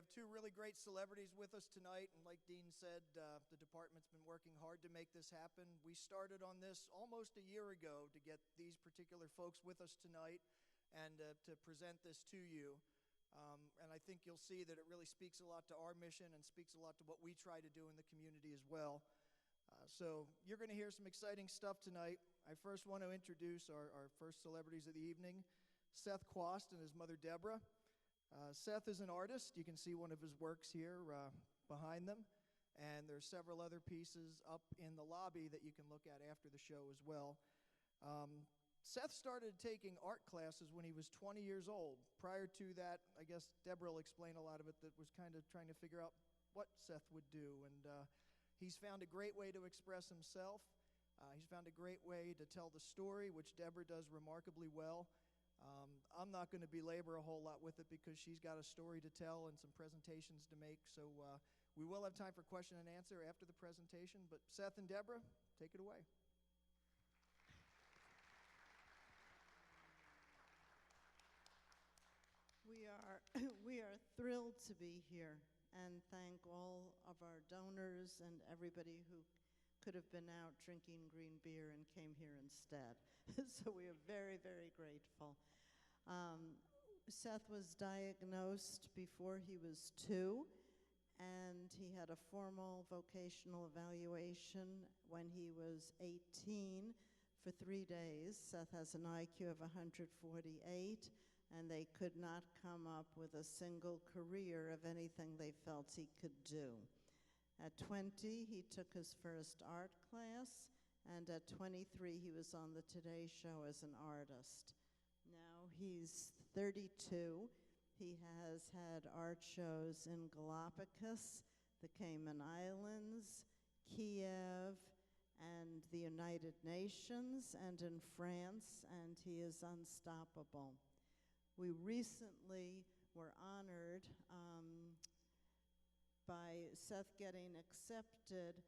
have two really great celebrities with us tonight, and like Dean said, the department's been working hard to make this happen. We started on this almost a year ago to get these particular folks with us tonight and to present this to you. And I think you'll see that it really speaks a lot to our mission and speaks a lot to what we try to do in the community as well. So you're going to hear some exciting stuff tonight. I first want to introduce our first celebrities of the evening, Seth Chwast and his mother Debra. Seth is an artist. You can see one of his works here behind them. And there's several other pieces up in the lobby that you can look at after the show as well. Seth started taking art classes when he was 20 years old. Prior to that, I guess Debra will explain a lot of it, that was kind of trying to figure out what Seth would do. And he's found a great way to express himself. He's found a great way to tell the story, which Debra does remarkably well. I'm not going to belabor a whole lot with it because she's got a story to tell and some presentations to make. So we will have time for question and answer after the presentation. But Seth and Debra, take it away. We are thrilled to be here and thank all of our donors and everybody who could have been out drinking green beer and came here instead. So we are very, very grateful. Seth was diagnosed before he was 2, and he had a formal vocational evaluation when he was 18 for 3 days. Seth has an IQ of 148, and they could not come up with a single career of anything they felt he could do. At 20, he took his first art class, and at 23, he was on the Today Show as an artist. Now he's 32. He has had art shows in Galapagos, the Cayman Islands, Kiev, and the United Nations, and in France, and he is unstoppable. We recently were honored by Seth getting accepted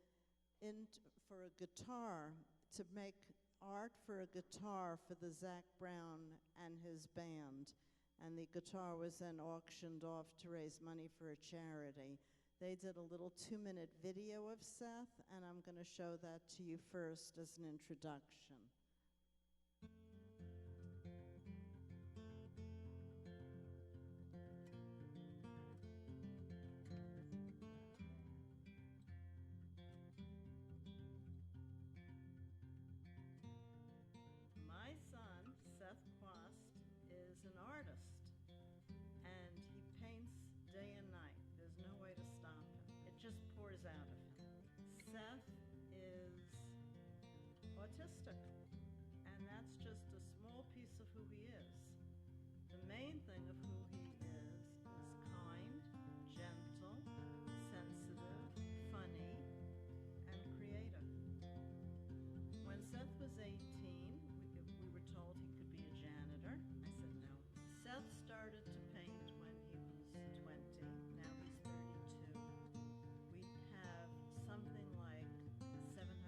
for a guitar, to make art for a guitar for the Zac Brown and his band. And the guitar was then auctioned off to raise money for a charity. They did a little 2-minute video of Seth, and I'm going to show that to you first as an introduction. My son, Seth Chwast, is an artist, and he paints day and night. There's no way to stop him. It just pours out of him. Seth is autistic, and that's just a small piece of who he is. The main thing of who he is kind, gentle, sensitive, funny, and creative. When Seth was 18, we were told he could be a janitor. I said no. Seth started to paint when he was 20. Now he's 32. We have something like 750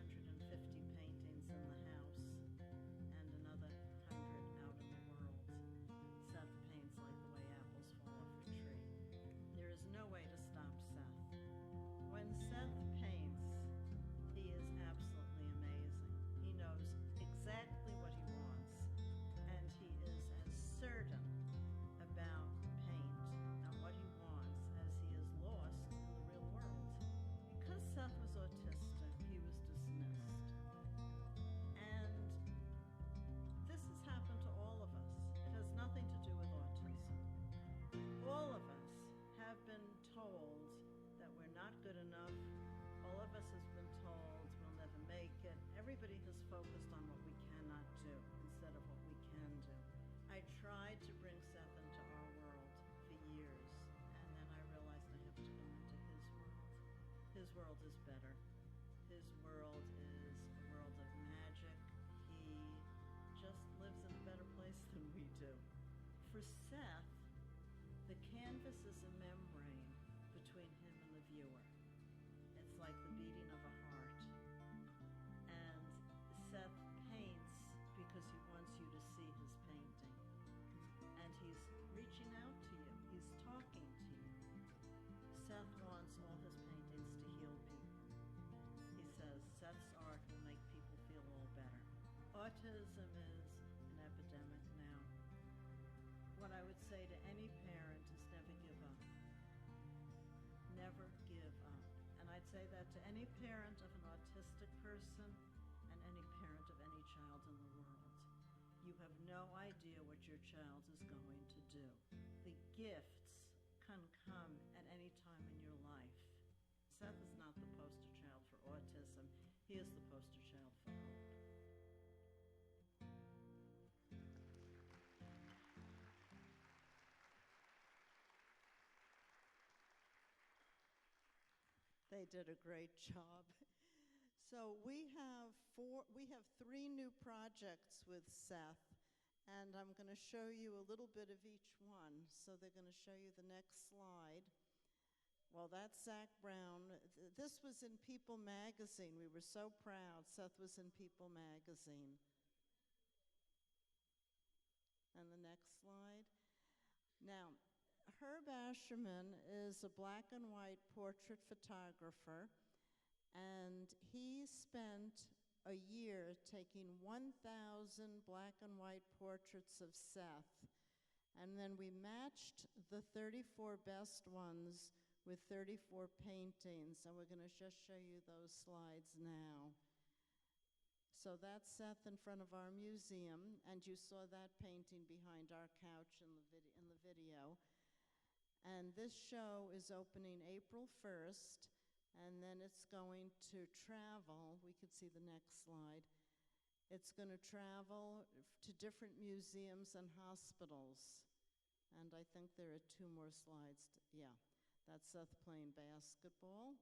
paintings in the house and another 100 out in the world. Seth paints like the way apples fall off a tree. There is no way to stop Seth. When Seth paints, he is absolutely amazing. He knows exactly what he wants, and he is as certain about paint and what he wants as he is lost in the real world. Because Seth was autistic, he was dismissed. And this has happened to all of us. It has nothing to do with autism. All of us have been told that we're not good enough. All of us has been told we'll never make it. Everybody has focused on what we cannot do instead of what we can do. I tried to bring Seth into our world for years, and then I realized I have to go into his world. His world is better. His world is a world of magic. He just lives in a better place than we do. For Seth, the canvas is a membrane between him and the viewer. It's like the beating of a heart. And Seth paints because he wants you to see his painting. And he's reaching out to you. He's talking to you. Autism is an epidemic now. What I would say to any parent is never give up. Never give up. And I'd say that to any parent of an autistic person and any parent of any child in the world. You have no idea what your child is going to do. The gifts can come at any time in your life. Seth is not the poster child for autism. He is the poster child for hope. They did a great job. So we have 3 new projects with Seth, and I'm going to show you a little bit of each one. So they're going to show you the next slide. Well, that's Zach Brown. This was in People magazine. We were so proud. Seth was in People magazine. And the next slide. Now, Herb Asherman is a black and white portrait photographer, and he spent a year taking 1,000 black and white portraits of Seth, and then we matched the 34 best ones with 34 paintings, and we're going to just show you those slides now. So that's Seth in front of our museum, and you saw that painting behind our couch in the video. And this show is opening April 1st, and then it's going to travel. We could see the next slide. It's going to travel to different museums and hospitals. And I think there are 2 more slides. Yeah, that's Seth playing basketball.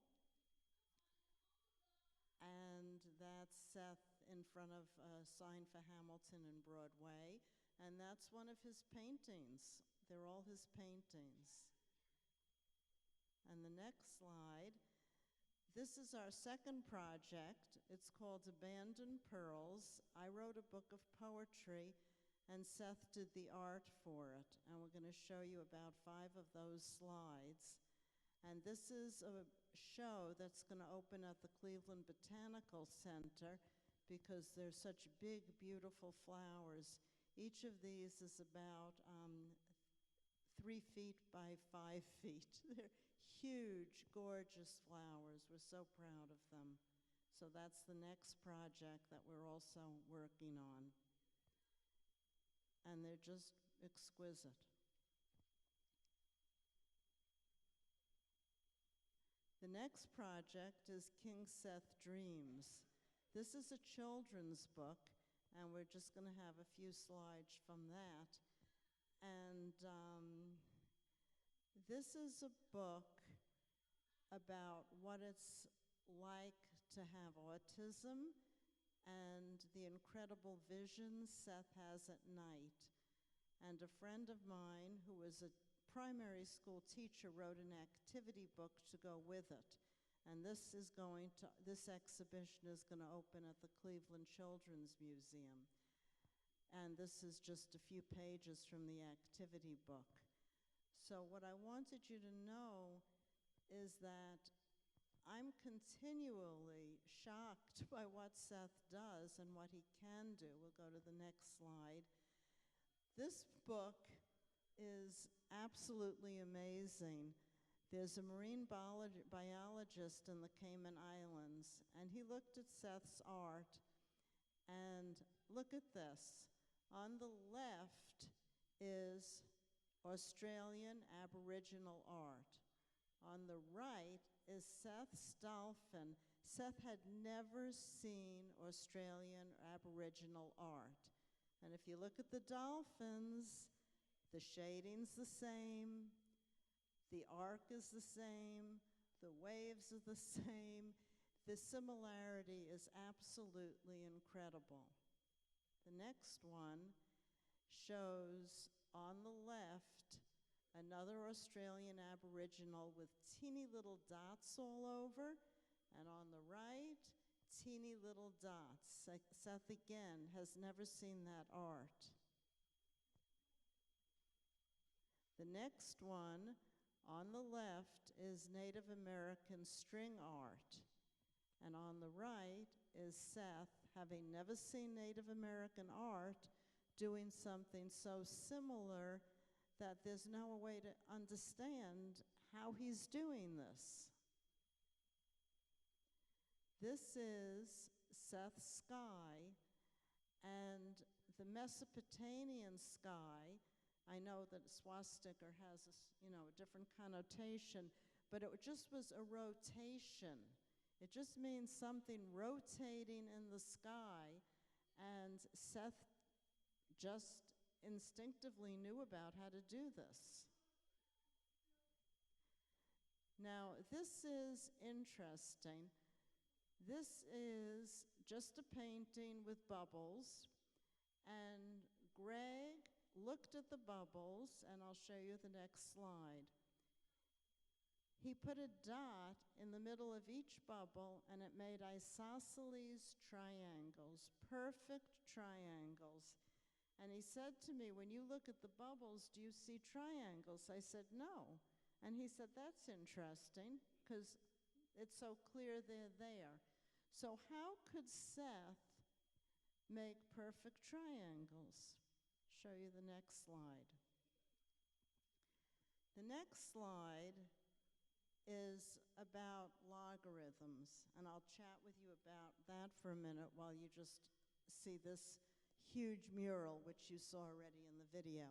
And that's Seth in front of a sign for Hamilton and Broadway. And that's one of his paintings. They're all his paintings. And the next slide, this is our second project. It's called Abandoned Pearls. I wrote a book of poetry, and Seth did the art for it. And we're going to show you about 5 of those slides. And this is a show that's going to open at the Cleveland Botanical Center because they're such big, beautiful flowers. Each of these is about 3 feet by 5 feet. They're huge, gorgeous flowers. We're so proud of them. So that's the next project that we're also working on. And they're just exquisite. The next project is King Seth Dreams. This is a children's book, and we're just going to have a few slides from that. And this is a book about what it's like to have autism and the incredible visions Seth has at night. And a friend of mine who was a primary school teacher wrote an activity book to go with it. And this exhibition is going to open at the Cleveland Children's Museum. And this is just a few pages from the activity book. So what I wanted you to know is that I'm continually shocked by what Seth does and what he can do. We'll go to the next slide. This book is absolutely amazing. There's a marine biologist in the Cayman Islands, and he looked at Seth's art, and look at this. On the left is Australian Aboriginal art. On the right is Seth's dolphin. Seth had never seen Australian Aboriginal art. And if you look at the dolphins, the shading's the same, the arc is the same, the waves are the same. The similarity is absolutely incredible. The next one shows on the left another Australian Aboriginal with teeny little dots all over, and on the right, teeny little dots. Seth, again, has never seen that art. The next one on the left is Native American string art, and on the right is Seth having never seen Native American art, doing something so similar that there's no way to understand how he's doing this. This is Seth's sky, and the Mesopotamian sky, I know that swastika has a different connotation, but it just was a rotation. It just means something rotating in the sky, and Seth just instinctively knew about how to do this. Now, this is interesting. This is just a painting with bubbles, and Greg looked at the bubbles, and I'll show you the next slide. He put a dot in the middle of each bubble, and it made isosceles triangles, perfect triangles. And he said to me, when you look at the bubbles, do you see triangles? I said, no. And he said, that's interesting, because it's so clear they're there. So how could Seth make perfect triangles? Show you the next slide. The next slide is about logarithms, and I'll chat with you about that for a minute while you just see this huge mural, which you saw already in the video.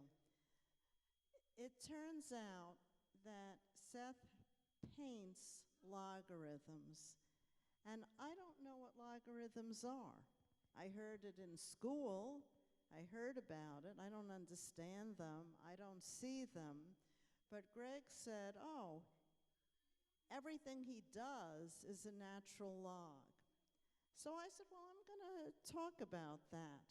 It turns out that Seth paints logarithms, and I don't know what logarithms are. I heard it in school. I heard about it. I don't understand them. I don't see them. But Greg said, oh, everything he does is a natural log. So I said, well, I'm going to talk about that.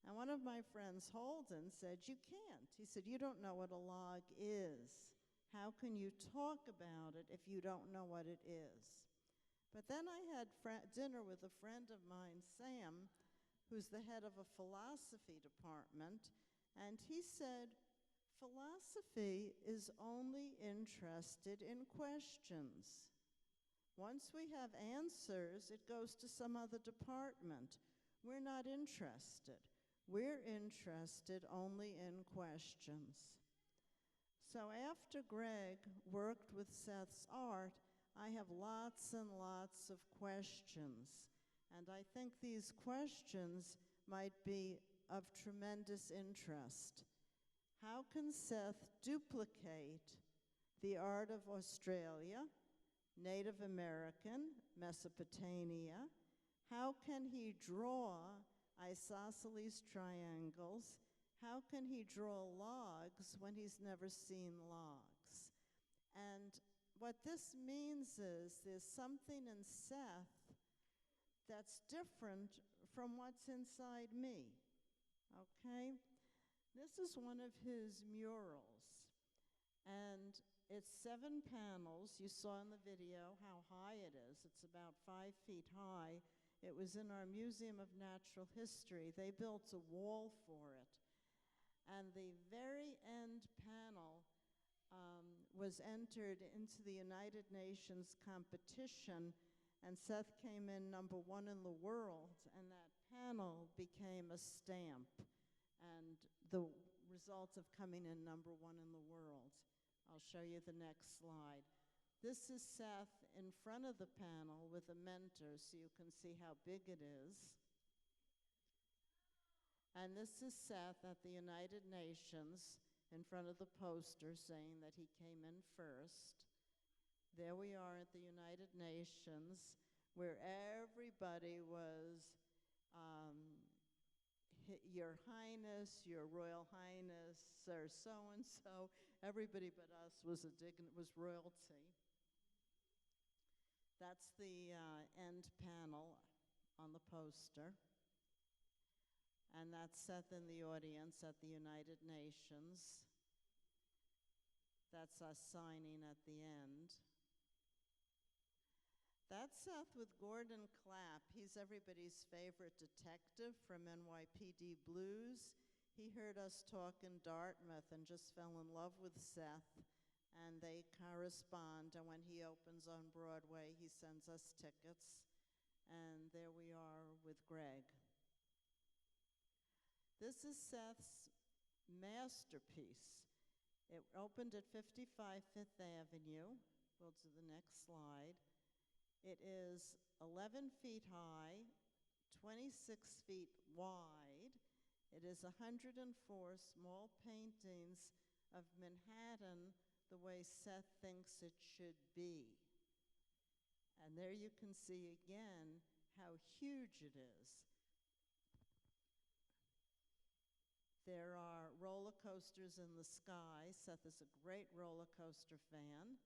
And one of my friends, Holden, said, you can't. He said, you don't know what a log is. How can you talk about it if you don't know what it is? But then I had dinner with a friend of mine, Sam, who's the head of a philosophy department, and he said, philosophy is only interested in questions. Once we have answers, it goes to some other department. We're not interested. We're interested only in questions. So after Greg worked with Seth's art, I have lots and lots of questions. And I think these questions might be of tremendous interest. How can Seth duplicate the art of Australia, Native American, Mesopotamia? How can he draw isosceles triangles? How can he draw logs when he's never seen logs? And what this means is there's something in Seth that's different from what's inside me, okay? This is one of his murals, and it's 7 panels. You saw in the video how high it is. It's about 5 feet high. It was in our Museum of Natural History. They built a wall for it. And the very end panel was entered into the United Nations competition, and Seth came in #1 in the world, and that panel became a stamp, and the result of coming in #1 in the world. I'll show you the next slide. This is Seth in front of the panel with a mentor, so you can see how big it is. And this is Seth at the United Nations in front of the poster saying that he came in first. There we are at the United Nations, where everybody was, Your Highness, Your Royal Highness, Sir so-and-so. Everybody but us was royalty. That's the end panel on the poster. And that's Seth in the audience at the United Nations. That's us signing at the end. That's Seth with Gordon Clapp. He's everybody's favorite detective from NYPD Blues. He heard us talk in Dartmouth and just fell in love with Seth. And they correspond, and when he opens on Broadway, he sends us tickets. And there we are with Greg. This is Seth's masterpiece. It opened at 55 Fifth Avenue. We'll do the next slide. It is 11 feet high, 26 feet wide. It is 104 small paintings of Manhattan the way Seth thinks it should be. And there you can see again how huge it is. There are roller coasters in the sky. Seth is a great roller coaster fan.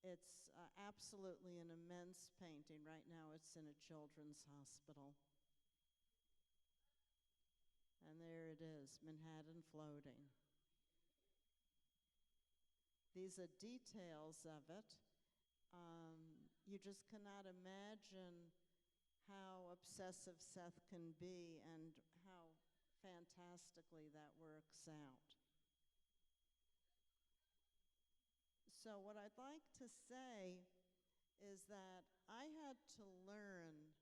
It's absolutely an immense painting. Right now it's in a children's hospital. And there it is, Manhattan floating. These are details of it. You just cannot imagine how obsessive Seth can be and how fantastically that works out. So what I'd like to say is that I had to learn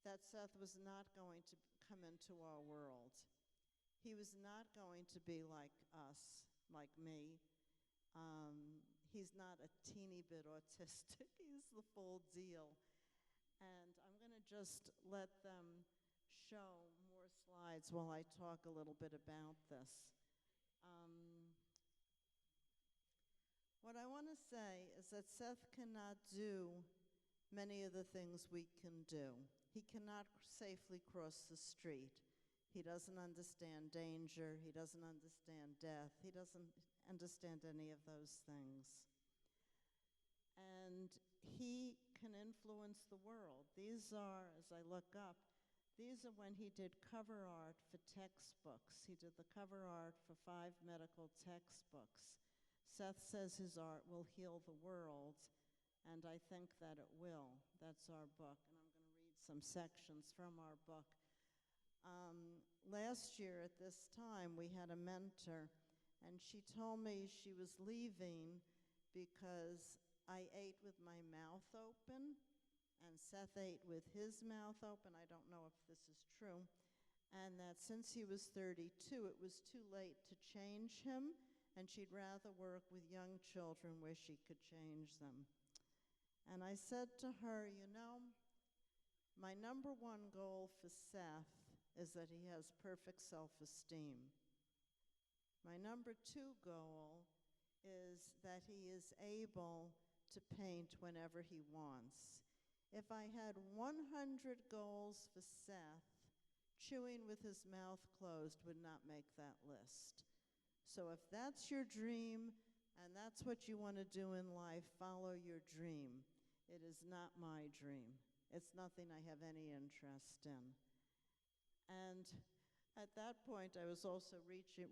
that Seth was not going to come into our world. He was not going to be like us, like me. He's not a teeny bit autistic. He's the full deal. And I'm going to just let them show more slides while I talk a little bit about this. What I want to say is that Seth cannot do many of the things we can do. He cannot safely cross the street. He doesn't understand danger. He doesn't understand death. He doesn't understand any of those things. And he can influence the world. These are, as I look up, these are when he did cover art for textbooks. He did the cover art for 5 medical textbooks. Seth says his art will heal the world, and I think that it will. That's our book, and I'm going to read some sections from our book. Last year at this time, we had a mentor, and she told me she was leaving because I ate with my mouth open, and Seth ate with his mouth open. I don't know if this is true. And that since he was 32, it was too late to change him, and she'd rather work with young children where she could change them. And I said to her, you know, my number one goal for Seth is that he has perfect self-esteem. My number 2 goal is that he is able to paint whenever he wants. If I had 100 goals for Seth, chewing with his mouth closed would not make that list. So if that's your dream and that's what you want to do in life, follow your dream. It is not my dream. It's nothing I have any interest in. And at that point, I was also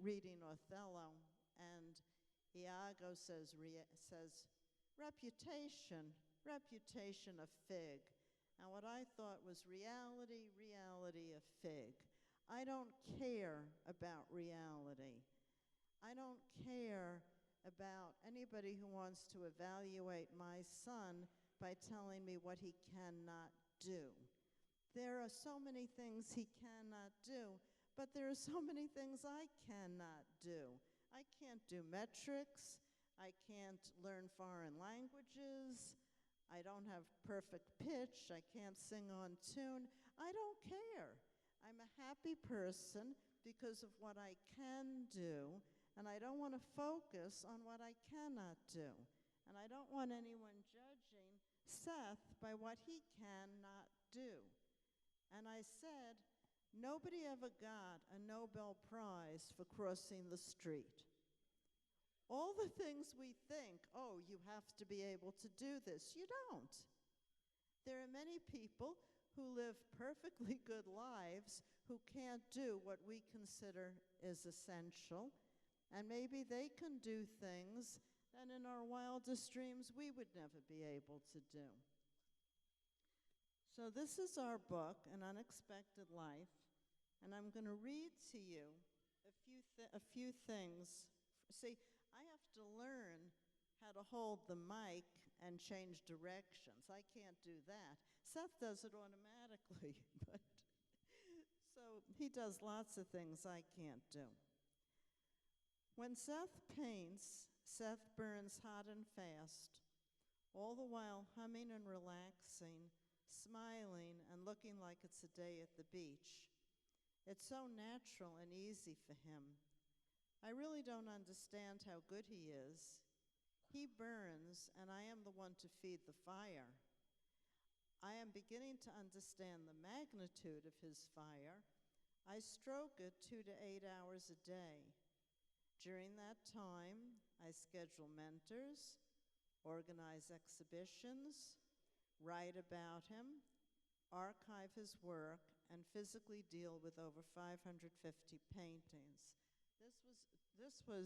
reading Othello, and Iago says reputation a fig. And what I thought was reality a fig. I don't care about reality. I don't care about anybody who wants to evaluate my son by telling me what he cannot do. There are so many things he cannot do, but there are so many things I cannot do. I can't do metrics. I can't learn foreign languages. I don't have perfect pitch. I can't sing on tune. I don't care. I'm a happy person because of what I can do, and I don't want to focus on what I cannot do. And I don't want anyone judging Seth by what he cannot do. And I said, nobody ever got a Nobel Prize for crossing the street. All the things we think, oh, you have to be able to do this, you don't. There are many people who live perfectly good lives who can't do what we consider is essential, and maybe they can do things that in our wildest dreams we would never be able to do. So this is our book, An Unexpected Life, and I'm going to read to you a few things. See, I have to learn how to hold the mic and change directions. I can't do that. Seth does it automatically, but so he does lots of things I can't do. When Seth paints, Seth burns hot and fast, all the while humming and relaxing, smiling and looking like it's a day at the beach. It's so natural and easy for him. I really don't understand how good he is. He burns, and I am the one to feed the fire. I am beginning to understand the magnitude of his fire. I stroke it 2 to 8 hours a day. During that time, I schedule mentors, organize exhibitions, write about him, archive his work, and physically deal with over 550 paintings.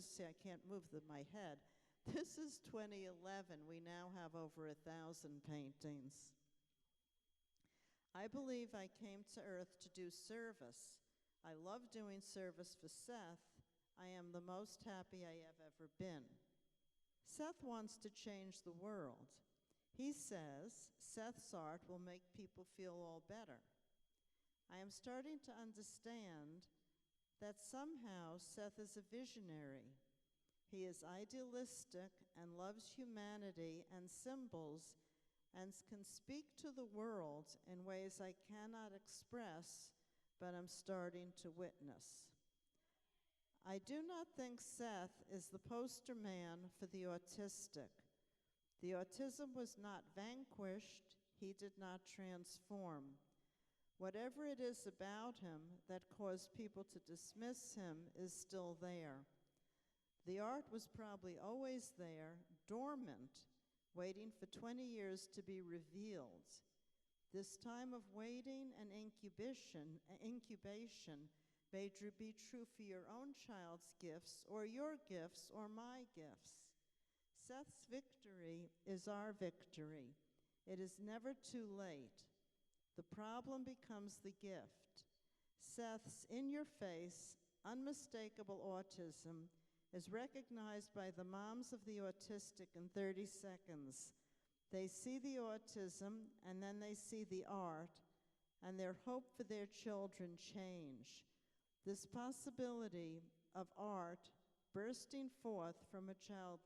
See, I can't move my head. This is 2011. We now have over 1,000 paintings. I believe I came to Earth to do service. I love doing service for Seth. I am the most happy I have ever been. Seth wants to change the world. He says Seth's art will make people feel all better. I am starting to understand that somehow Seth is a visionary. He is idealistic and loves humanity and symbols and can speak to the world in ways I cannot express, but I'm starting to witness. I do not think Seth is the poster man for the autistic. The autism was not vanquished. He did not transform. Whatever it is about him that caused people to dismiss him is still there. The art was probably always there, dormant, waiting for 20 years to be revealed. This time of waiting and incubation may be true for your own child's gifts or your gifts or my gifts. Seth's victory is our victory. It is never too late. The problem becomes the gift. Seth's in-your-face, unmistakable autism is recognized by the moms of the autistic in 30 seconds. They see the autism, and then they see the art, and their hope for their children change. This possibility of art bursting forth from a child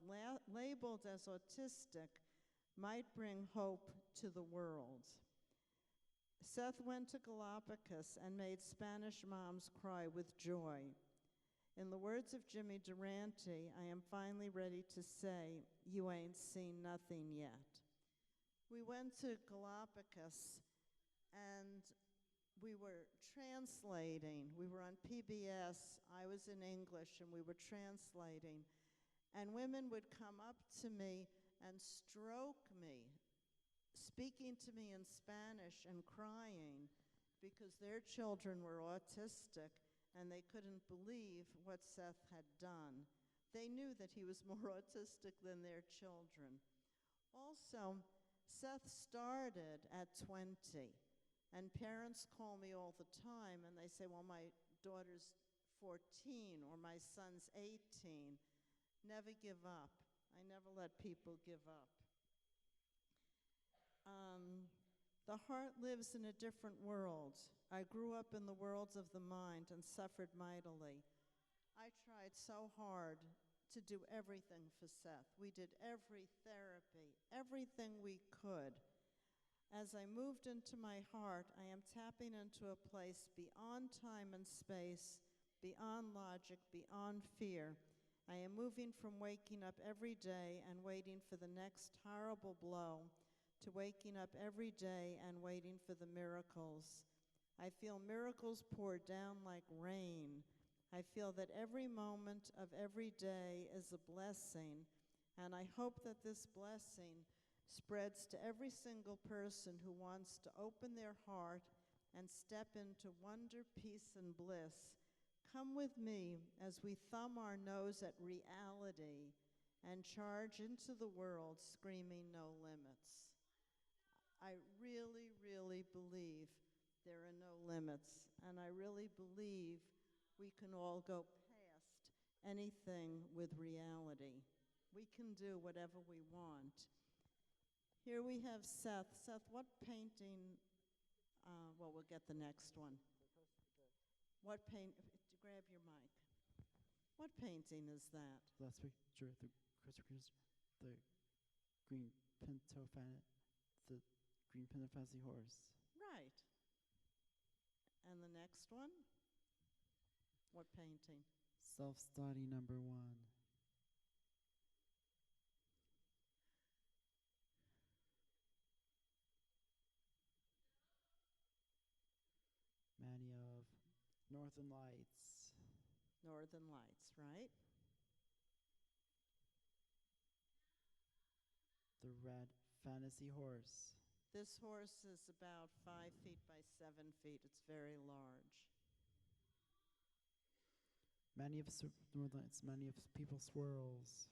labeled as autistic might bring hope to the world. Seth went to Galapagos and made Spanish moms cry with joy. In the words of Jimmy Durante, I am finally ready to say, you ain't seen nothing yet. We went to Galapagos and we were translating. We were on PBS. I was in English and we were translating. And women would come up to me and stroke me, speaking to me in Spanish and crying because their children were autistic and they couldn't believe what Seth had done. They knew that he was more autistic than their children. Also, Seth started at 20, and parents call me all the time and they say, well, my daughter's 14 or my son's 18. Never give up. I never let people give up. The heart lives in a different world. I grew up in the worlds of the mind and suffered mightily. I tried so hard to do everything for Seth. We did every therapy, everything we could. As I moved into my heart, I am tapping into a place beyond time and space, beyond logic, beyond fear. I am moving from waking up every day and waiting for the next horrible blow to waking up every day and waiting for the miracles. I feel miracles pour down like rain. I feel that every moment of every day is a blessing, and I hope that this blessing spreads to every single person who wants to open their heart and step into wonder, peace, and bliss. Come with me as we thumb our nose at reality and charge into the world screaming no limits. I really, really believe there are no limits, and I really believe we can all go past anything with reality. We can do whatever we want. Here we have Seth. Seth, what painting, well, we'll get the next one. What grab your mic. What painting is that? Last picture, the green pinto fancy horse. Right. And the next one? What painting? Self-study number 1. Many of Northern Lights. Northern Lights, right? The red fantasy horse. This horse is about 5 feet by 7 feet. It's very large. Many of Northern Lights, many of people swirls.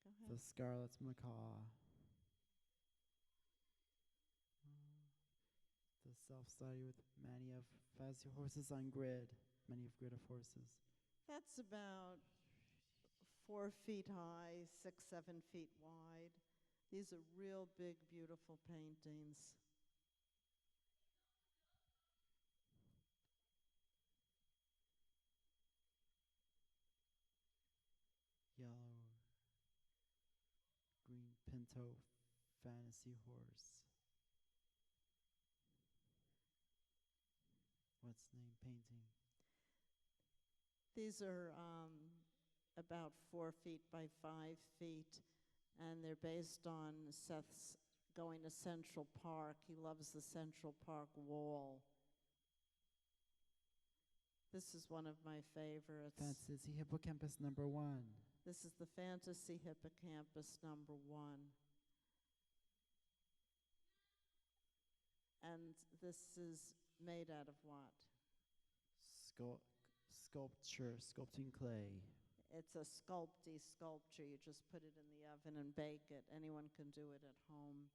Go ahead. The Scarlet Macaw. The self-study with many of fancy horses on grid. Many of grid of horses. That's about 4 feet high, 6, 7 feet wide. These are real big, beautiful paintings. Yellow, green pinto fantasy horse. What's the name painting? These are about 4 feet by 5 feet, and they're based on Seth's going to Central Park. He loves the Central Park wall. This is one of my favorites. Fantasy Hippocampus number 1. This is the Fantasy Hippocampus number 1. And this is made out of what? Sculpting clay. It's a sculpture. You just put it in the oven and bake it. Anyone can do it at home.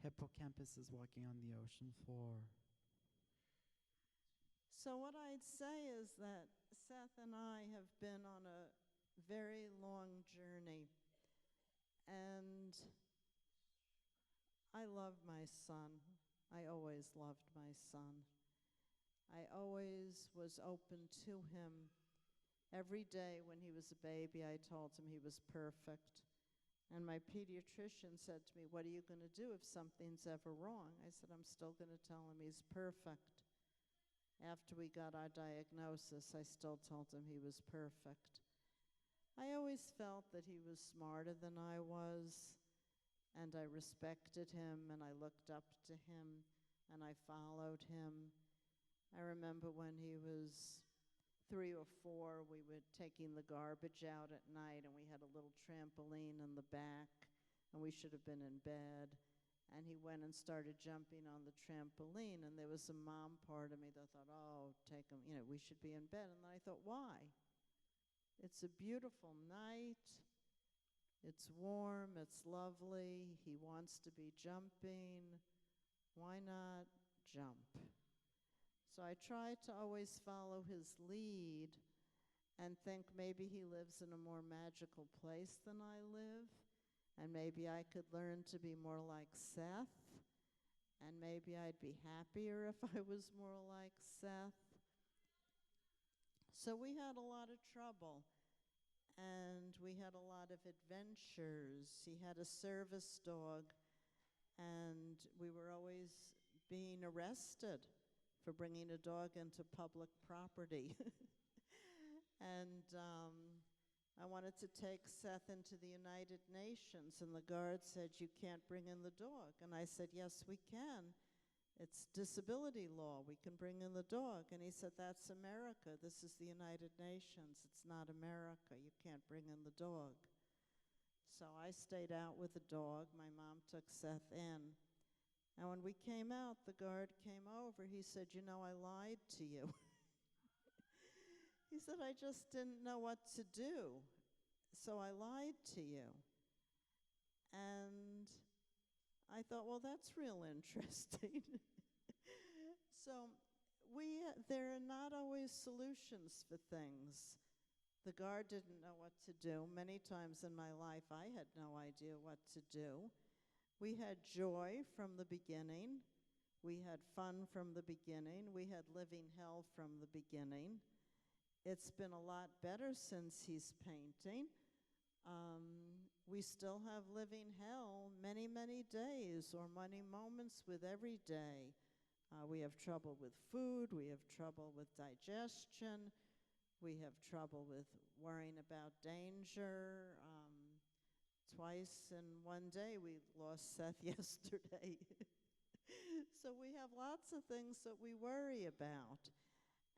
Hippocampus is walking on the ocean floor. So what I'd say is that Seth and I have been on a very long journey, and I love my son. I always loved my son. I always was open to him. Every day when he was a baby, I told him he was perfect. And my pediatrician said to me, "What are you going to do if something's ever wrong?" I said, "I'm still going to tell him he's perfect." After we got our diagnosis, I still told him he was perfect. I always felt that he was smarter than I was, and I respected him, and I looked up to him, and I followed him. I remember when he was 3 or 4, we were taking the garbage out at night, and we had a little trampoline in the back, and we should have been in bed. And he went and started jumping on the trampoline, and there was a mom part of me that thought, "Oh, take him, we should be in bed." And then I thought, why? It's a beautiful night. It's warm. It's lovely. He wants to be jumping. Why not jump? So I try to always follow his lead and think maybe he lives in a more magical place than I live, and maybe I could learn to be more like Seth, and maybe I'd be happier if I was more like Seth. So we had a lot of trouble, and we had a lot of adventures. He had a service dog, and we were always being arrested for bringing a dog into public property. And I wanted to take Seth into the United Nations, and the guard said, "You can't bring in the dog." And I said, "Yes, we can. It's disability law. We can bring in the dog." And he said, "That's America. This is the United Nations. It's not America. You can't bring in the dog." So I stayed out with the dog. My mom took Seth in. And when we came out, the guard came over. He said, "I lied to you." He said, "I just didn't know what to do, so I lied to you." And I thought, well, that's real interesting. So we there are not always solutions for things. The guard didn't know what to do. Many times in my life, I had no idea what to do. We had joy from the beginning. We had fun from the beginning. We had living hell from the beginning. It's been a lot better since he's painting. We still have living hell many, many days or many moments with every day. We have trouble with food. We have trouble with digestion. We have trouble with worrying about danger. Twice in one day we lost Seth yesterday. So we have lots of things that we worry about.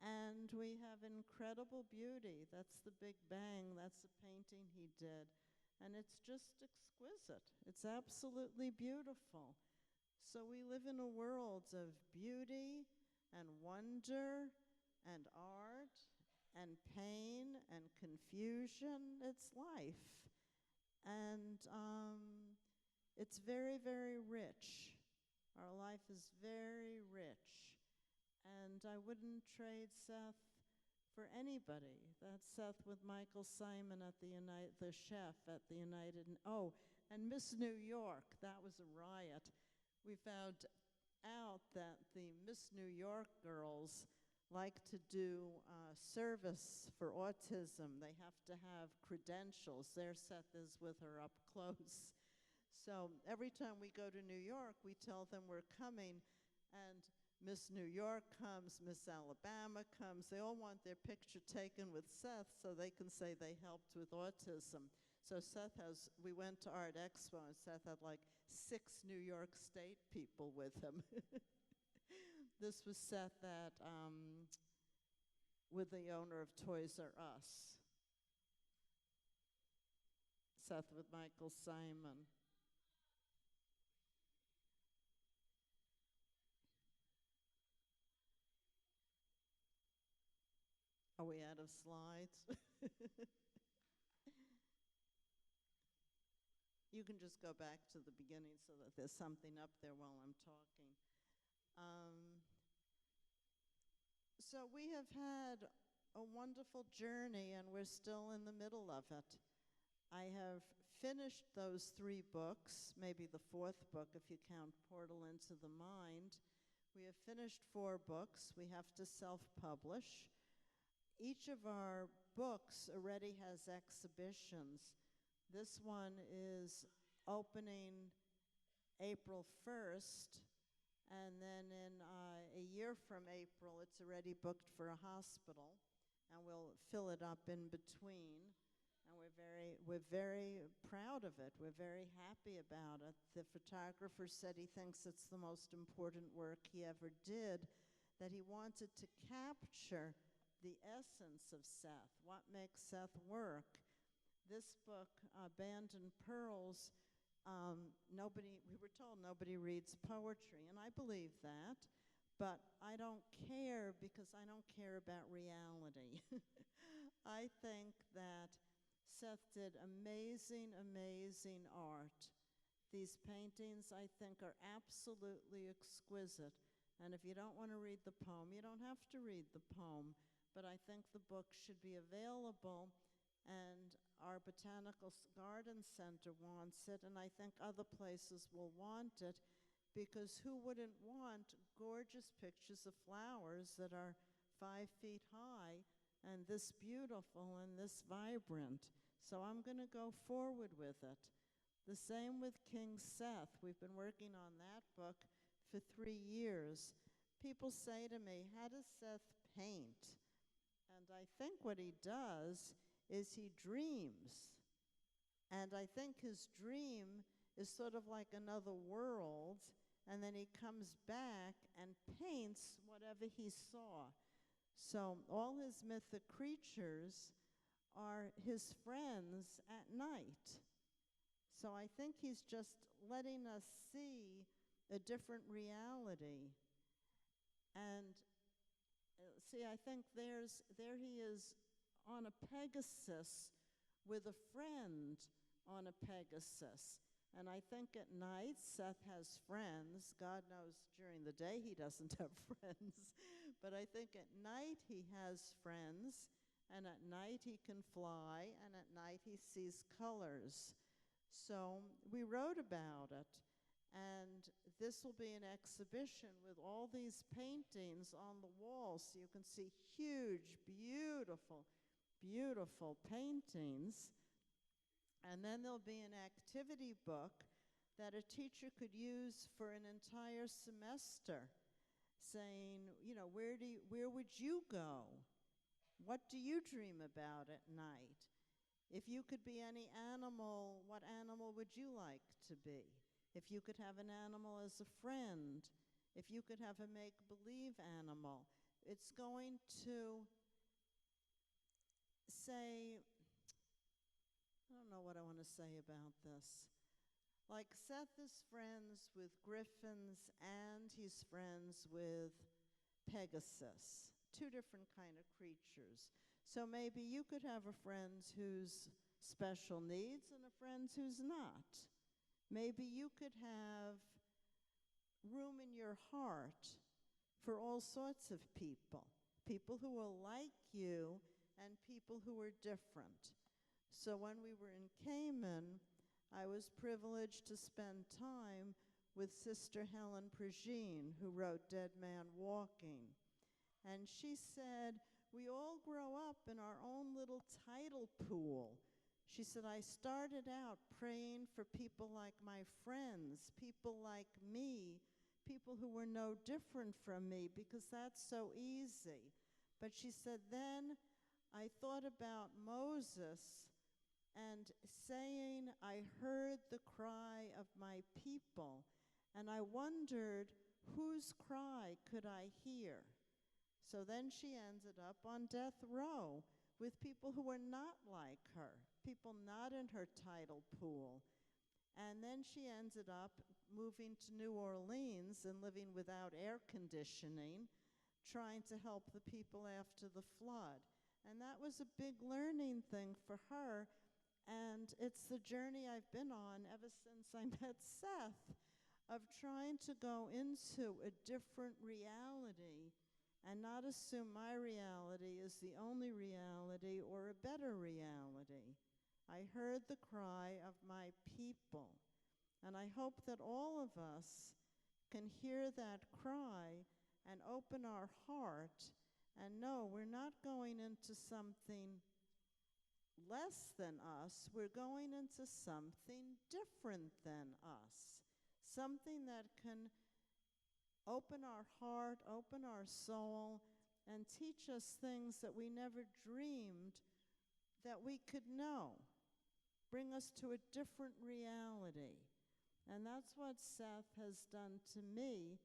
And we have incredible beauty. That's the Big Bang. That's the painting he did. And it's just exquisite. It's absolutely beautiful. So we live in a world of beauty and wonder and art and pain and confusion. It's life. And it's very, very rich. Our life is very rich. And I wouldn't trade Seth for anybody. That's Seth with Michael Simon at the chef at the United. Oh, and Miss New York, that was a riot. We found out that the Miss New York girls like to do service for autism. They have to have credentials. There Seth is with her up close. So every time we go to New York, we tell them we're coming, and Miss New York comes, Miss Alabama comes. They all want their picture taken with Seth so they can say they helped with autism. So we went to Art Expo, and Seth had like 6 New York State people with him. This was Seth with the owner of Toys R Us. Seth with Michael Simon. Are we out of slides? You can just go back to the beginning so that there's something up there while I'm talking. So we have had a wonderful journey, and we're still in the middle of it. I have finished those 3 books, maybe the 4th book if you count Portal into the Mind. We have finished 4 books. We have to self-publish. Each of our books already has exhibitions. This one is opening April 1st, and then in a year from April, it's already booked for a hospital, and we'll fill it up in between. And we're very proud of it. We're very happy about it. The photographer said he thinks it's the most important work he ever did, that he wanted to capture the essence of Seth, what makes Seth work. This book, Abandoned Pearls, we were told nobody reads poetry, and I believe that, but I don't care because I don't care about reality. I think that Seth did amazing, amazing art. These paintings, I think, are absolutely exquisite. And if you don't want to read the poem, you don't have to read the poem. But I think the book should be available, and our Botanical Garden Center wants it, and I think other places will want it, because who wouldn't want gorgeous pictures of flowers that are 5 feet high and this beautiful and this vibrant? So I'm going to go forward with it. The same with King Seth. We've been working on that book for 3 years. People say to me, how does Seth paint? And I think what he does is he dreams. And I think his dream is sort of like another world, and then he comes back and paints whatever he saw. So all his mythic creatures are his friends at night. So I think he's just letting us see a different reality. And see, I think there he is on a Pegasus with a friend on a Pegasus. And I think at night Seth has friends. God knows during the day he doesn't have friends. But I think at night he has friends, and at night he can fly, and at night he sees colors. So we wrote about it, and this will be an exhibition with all these paintings on the wall, so you can see huge, beautiful, beautiful paintings. And then there'll be an activity book that a teacher could use for an entire semester, saying, where would you go? What do you dream about at night? If you could be any animal, what animal would you like to be? If you could have an animal as a friend, if you could have a make-believe animal, it's going to say, I don't know what I want to say about this. Like Seth is friends with griffins and he's friends with Pegasus, two different kind of creatures. So maybe you could have a friend who's special needs and a friend who's not. Maybe you could have room in your heart for all sorts of people, people who are like you and people who are different. So when we were in Cayman, I was privileged to spend time with Sister Helen Prigine, who wrote Dead Man Walking. And she said, we all grow up in our own little tidal pool. She said, I started out praying for people like my friends, people like me, people who were no different from me, because that's so easy. But she said, then I thought about Moses and saying, I heard the cry of my people, and I wondered, whose cry could I hear? So then she ended up on death row with people who were not like her, people not in her tidal pool. And then she ended up moving to New Orleans and living without air conditioning, trying to help the people after the flood. And that was a big learning thing for her. And it's the journey I've been on ever since I met Seth, of trying to go into a different reality and not assume my reality is the only reality or a better reality. I heard the cry of my people, and I hope that all of us can hear that cry and open our heart and know we're not going into something less than us, we're going into something different than us, something that can open our heart, open our soul, and teach us things that we never dreamed that we could know, bring us to a different reality. And that's what Seth has done to me,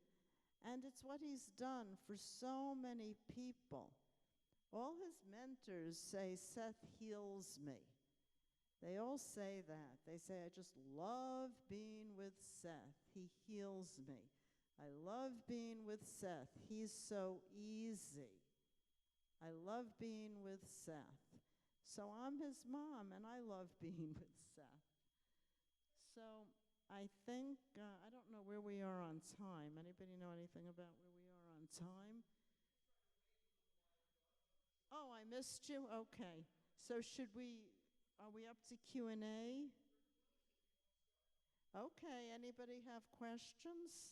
and it's what he's done for so many people. All his mentors say, Seth heals me. They all say that. They say, I just love being with Seth. He heals me. I love being with Seth. He's so easy. I love being with Seth. So I'm his mom, and I love being with Seth. So I think, I don't know where we are on time. Anybody know anything about where we are on time? Oh, I missed you? Okay. So are we up to Q&A? Okay, anybody have questions?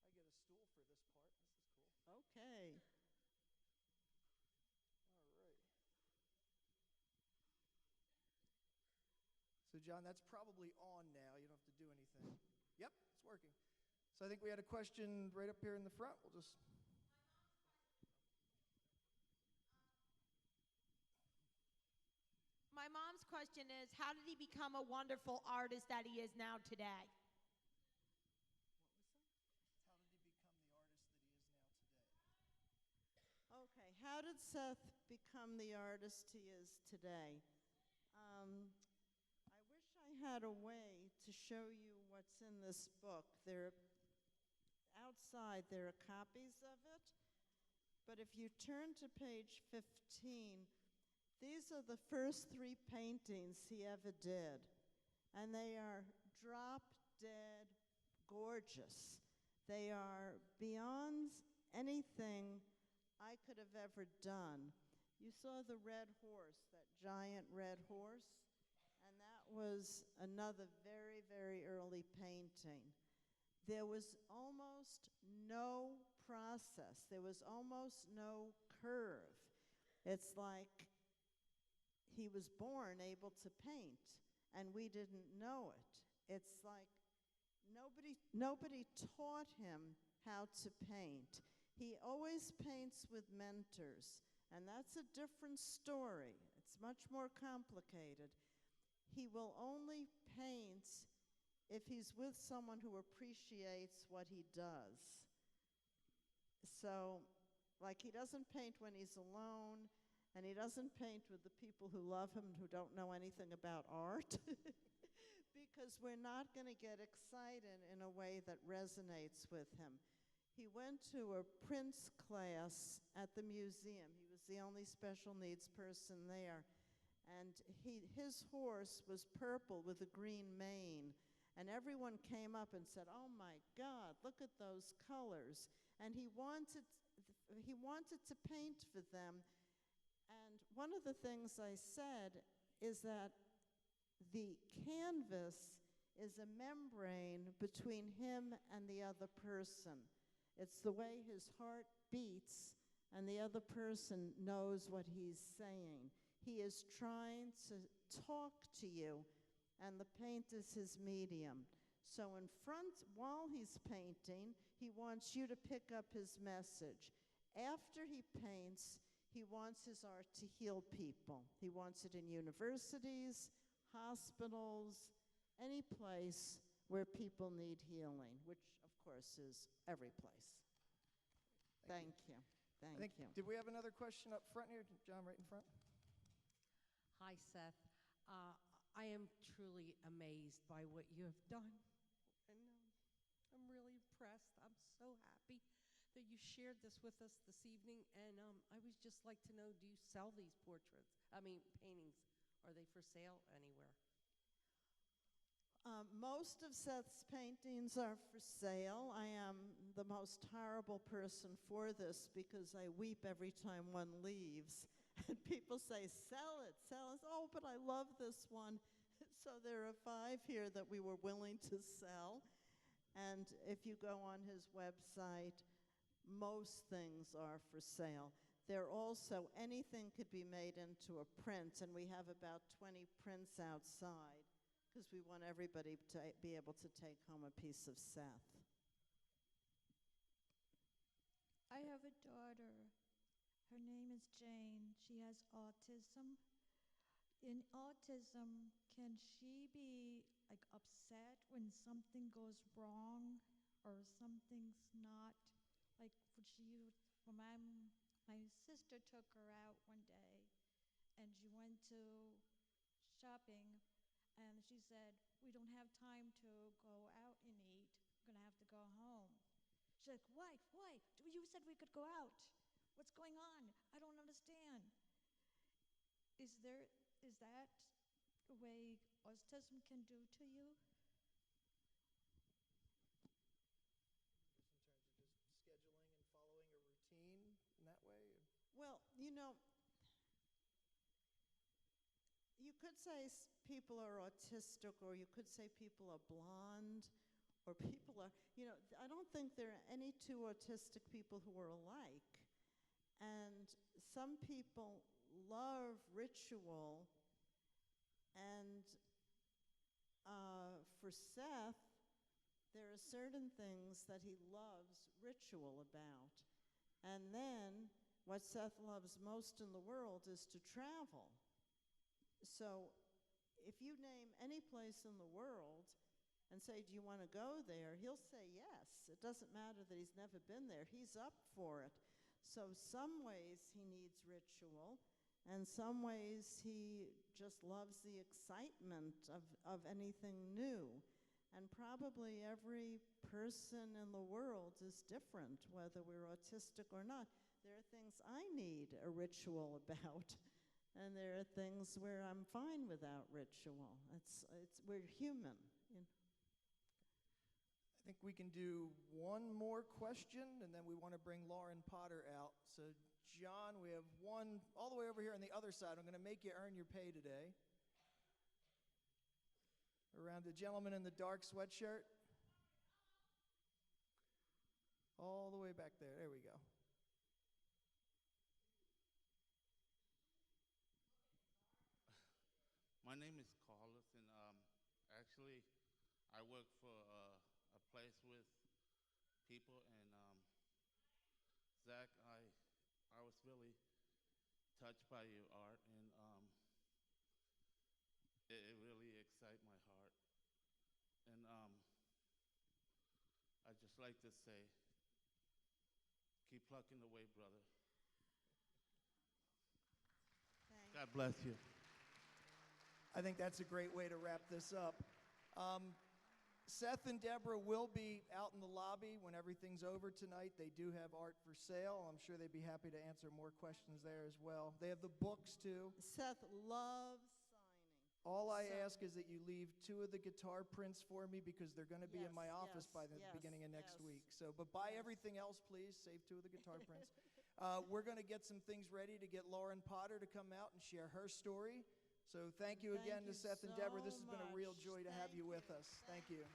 I get a stool for this part. This is cool. Okay. All right. So, John, that's probably on now. You don't have to do anything. Yep, it's working. So I think we had a question right up here in the front. We'll just... My mom's question is, how did he become a wonderful artist that he is now today? How did he become the artist that he is now today? Okay, how did Seth become the artist he is today? I wish I had a way to show you what's in this book. Outside there are copies of it, But if you turn to page 15, these are the first 3 paintings he ever did. And they are drop-dead gorgeous. They are beyond anything I could have ever done. You saw the red horse, that giant red horse, and that was another very, very early painting. There was almost no process. There was almost no curve. It's like he was born able to paint, and we didn't know it. It's like nobody taught him how to paint. He always paints with mentors, and that's a different story. It's much more complicated. He will only paint if he's with someone who appreciates what he does. So, like, he doesn't paint when he's alone, and he doesn't paint with the people who love him and who don't know anything about art, because we're not going to get excited in a way that resonates with him. He went to a Prince class at the museum. He was the only special needs person there. And his horse was purple with a green mane. And everyone came up and said, "Oh my God, look at those colors." And he wanted to paint for them. And one of the things I said is that the canvas is a membrane between him and the other person. It's the way his heart beats, and the other person knows what he's saying. He is trying to talk to you, and the paint is his medium. So in front, while he's painting, he wants you to pick up his message. After he paints, he wants his art to heal people. He wants it in universities, hospitals, any place where people need healing, which, of course, is every place. Thank you. Thank you. Did we have another question up front here? John, right in front. Hi, Seth. I am truly amazed by what you have done. And I'm really impressed. I'm so happy that you shared this with us this evening. And I would just like to know, do you sell these paintings? Are they for sale anywhere? Most of Seth's paintings are for sale. I am the most horrible person for this because I weep every time one leaves. And people say, "Sell it, sell it." "Oh, but I love this one." So there are 5 here that we were willing to sell. And if you go on his website, most things are for sale. There also, anything could be made into a print, and we have about 20 prints outside because we want everybody to be able to take home a piece of Seth. I have a daughter. Her name is Jane. She has autism. In autism, can she be like upset when something goes wrong or something's not like my sister took her out one day and she went to shopping and she said, "We don't have time to go out and eat. We're gonna have to go home." She's like, "Wife, why? You said we could go out. What's going on? I don't understand." Is that the way autism can do to you? Just in terms of just scheduling and following a routine in that way? Well, you could say people are autistic, or you could say people are blonde, or people are, I don't think there are any 2 autistic people who are alike. And some people love ritual, and for Seth, there are certain things that he loves ritual about. And then what Seth loves most in the world is to travel. So if you name any place in the world and say, "Do you want to go there?" he'll say yes. It doesn't matter that he's never been there. He's up for it. So some ways he needs ritual, and some ways he just loves the excitement of anything new. And probably every person in the world is different, whether we're autistic or not. there are things I need a ritual about, and there are things where I'm fine without ritual. We're human. You know? I think we can do one more question, and then we want to bring Lauren Potter out. So, John, we have one all the way over here on the other side. I'm going to make you earn your pay today. Around the gentleman in the dark sweatshirt. All the way back there. There we go. My name is Carlos, and actually, I work for a place with people, and Zach, I was really touched by your art, and it really excites my heart. And I'd just like to say, keep plucking away, brother. God bless you. I think that's a great way to wrap this up. Seth and Debra will be out in the lobby when everything's over tonight. They do have art for sale. I'm sure they'd be happy to answer more questions there as well. They have the books, too. Seth loves signing. All I ask is that you leave 2 of the guitar prints for me because they're going to be in my office by the beginning of next week. So, but buy everything else, please. Save 2 of the guitar prints. We're going to get some things ready to get Lauren Potter to come out and share her story. So thank you again to Seth and Debra. This has been a real joy to have you with us. Thank you.